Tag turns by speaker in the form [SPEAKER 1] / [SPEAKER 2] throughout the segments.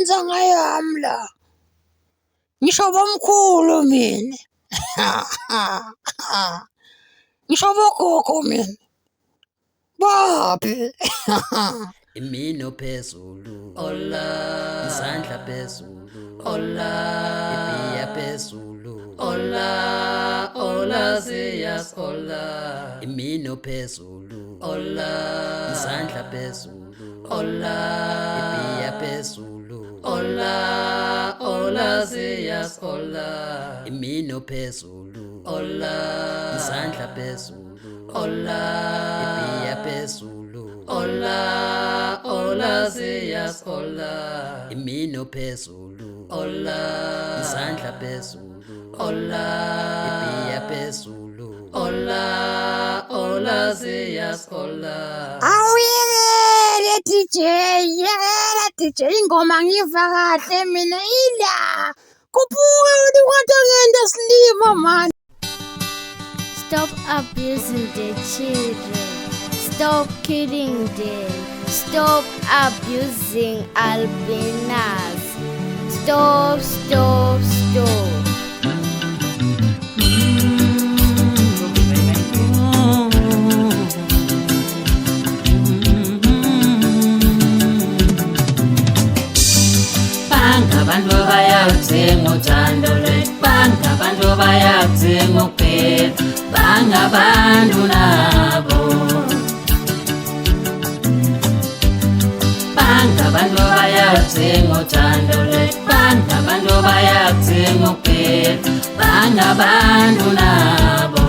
[SPEAKER 1] ngidonsa ngayami la. Ngisho bomkhulu mina. Ngisho bogogo mina. Babi.
[SPEAKER 2] Imino phezulu, ola, izandla phezulu, ola, ibiya phezulu, ola, ola siyas, ola, imino phezulu, ola, izandla phezulu, ola, ibiya phezulu, ola, ola siyas, ola, imino phezulu, ola, izandla phezulu, ola, ibiya phezulu, ola, ola siyas, ola, imino phezulu, ola, izandla phezulu, ola, ibiya phezulu, ola, ola siyas, ola.
[SPEAKER 1] Awuyekele DJ, yekela DJ ingoma ngiva kahle mina ila. Kuphuka ukuthi kwatha ngento silima man.
[SPEAKER 3] Stop abusing the children. Stop killing them. Stop abusing albinos. Stop, stop, stop.
[SPEAKER 2] Abantu bayakuthenga uthando lwethu, abantu bayakuthenga ukuphila, bangabantu nabo. Abantu bayakuthenga uthando lwethu, abantu bayakuthenga ukuphila, bangabantu nabo.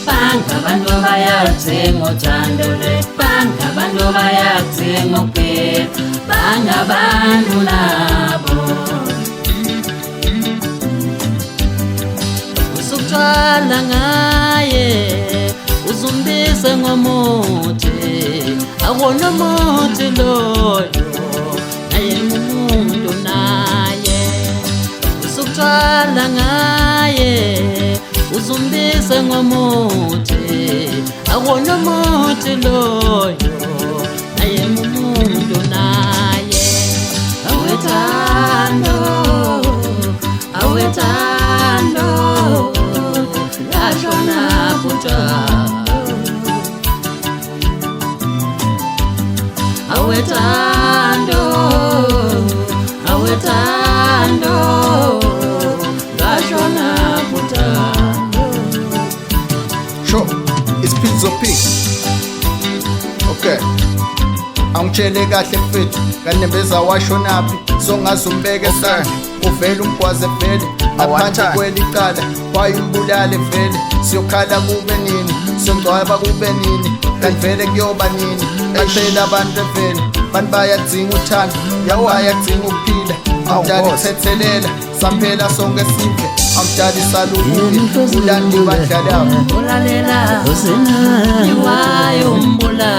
[SPEAKER 2] Abantu bayakuthenga uthando lwethu, abantu bayakuthenga ukuphila, bangabantu nabo. Usukutshwala ngaye, uzumbise ngomuthi, akona muthi loyo, naye ngumuntu naye. Usukutshwala ngaye, uzumbise ngomuthi, akona muthi loyo, naye ngumuntu naye. Awethando, awethando, lashona butha. Awethando, awethando, lashona butha.
[SPEAKER 4] Sure, it's Pizzo P. Okay. Angitshele kahle mfethu, kanembeza washonaphi, songazumbeke sanje, uvele umgwaze vele, ngaphandle kwelicala, wayimbulale vele, siyokhala kube nini, siyongcwaba kube nini, kanti vele kuyoba nini, kaphela abantu vele, bantu bayadzinga uthando, yabo bayadzinga ukuphila, amdala ithethelela, saphela sonke sive, amdala isalubuke, ulandi badlalayo.
[SPEAKER 2] Ulalela, iwayo umbula,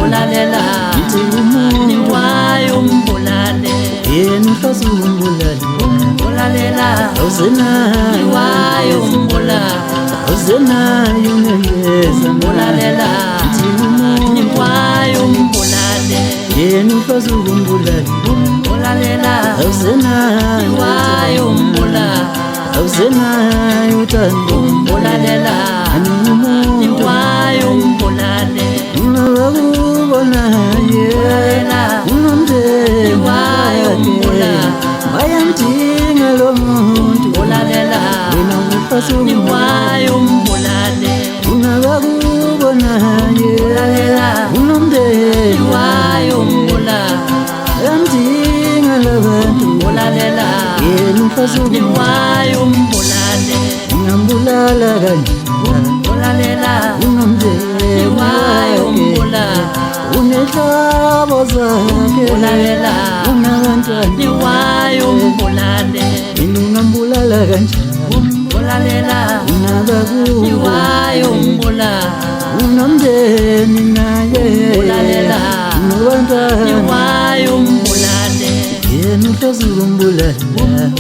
[SPEAKER 2] ulalela, iwayo umbulale, ulalela, iwayo umbula, ulalela, iwayo umbulale, ulalela, iwayo umbula, ulalela, iwayo umbulale, ulalela, iwayo umbula,
[SPEAKER 5] bayamdinga lo muntu,
[SPEAKER 2] ulalela, iwayo umbulale,
[SPEAKER 5] ungabakubona
[SPEAKER 2] ulalela,
[SPEAKER 5] unomndeni
[SPEAKER 2] iwayo umbula,
[SPEAKER 5] bayamdinga labantu,
[SPEAKER 2] ulalela,
[SPEAKER 5] yena umfazi
[SPEAKER 2] iwayo umbulale,
[SPEAKER 5] ungambulala kanjani,
[SPEAKER 2] ulalela,
[SPEAKER 5] unomndeni
[SPEAKER 2] iwayo umbula,
[SPEAKER 5] unehlabo zakhe,
[SPEAKER 2] ulalela,
[SPEAKER 5] unabantwana,
[SPEAKER 2] iwayo umbulale,
[SPEAKER 5] yena ungambulala kanjani,
[SPEAKER 2] ulalela,
[SPEAKER 5] unabakubo,
[SPEAKER 2] iwayo umbula,
[SPEAKER 5] unomndeni naye,
[SPEAKER 2] ulalela,
[SPEAKER 5] unabantwana,
[SPEAKER 2] iwayo umbulale,
[SPEAKER 5] yena umfazi umbulala,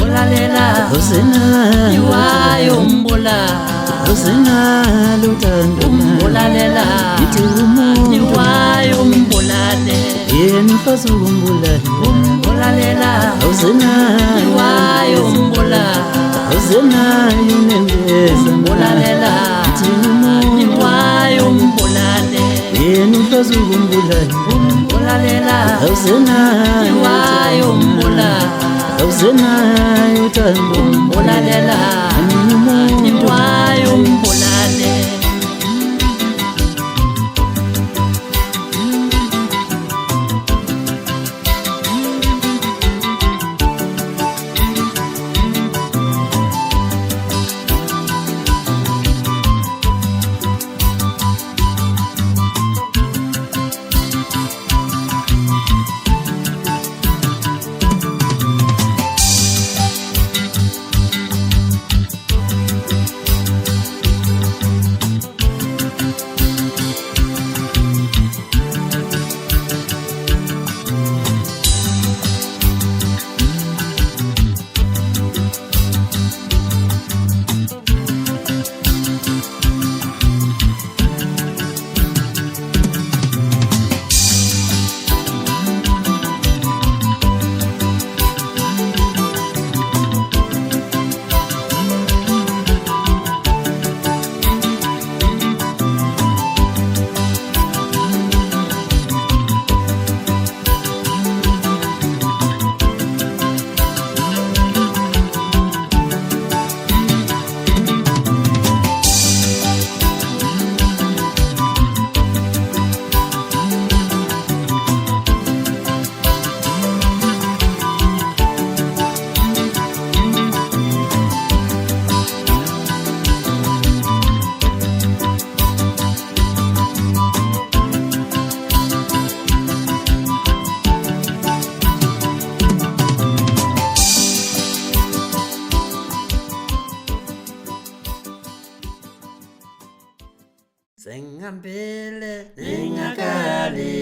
[SPEAKER 2] ulalela,
[SPEAKER 5] awusenayo,
[SPEAKER 2] iwayo umbula,
[SPEAKER 5] usenalo uthando
[SPEAKER 2] umbulalela
[SPEAKER 5] ngithi umuntu
[SPEAKER 2] iwayo umbulale
[SPEAKER 5] yena umfazi ukumbulala
[SPEAKER 2] umbulalela
[SPEAKER 5] awusenayo
[SPEAKER 2] iwayo umbulala
[SPEAKER 5] awusenayo unembeza
[SPEAKER 2] umbulalela iwayo umbulale
[SPEAKER 5] yena umfazi ukumbulala
[SPEAKER 2] umbulalela
[SPEAKER 5] awusenayo
[SPEAKER 2] iwayo umbulala
[SPEAKER 5] awusenayo uthando
[SPEAKER 2] umbulalela iwayo umbulale
[SPEAKER 6] Sengambele, ngakali.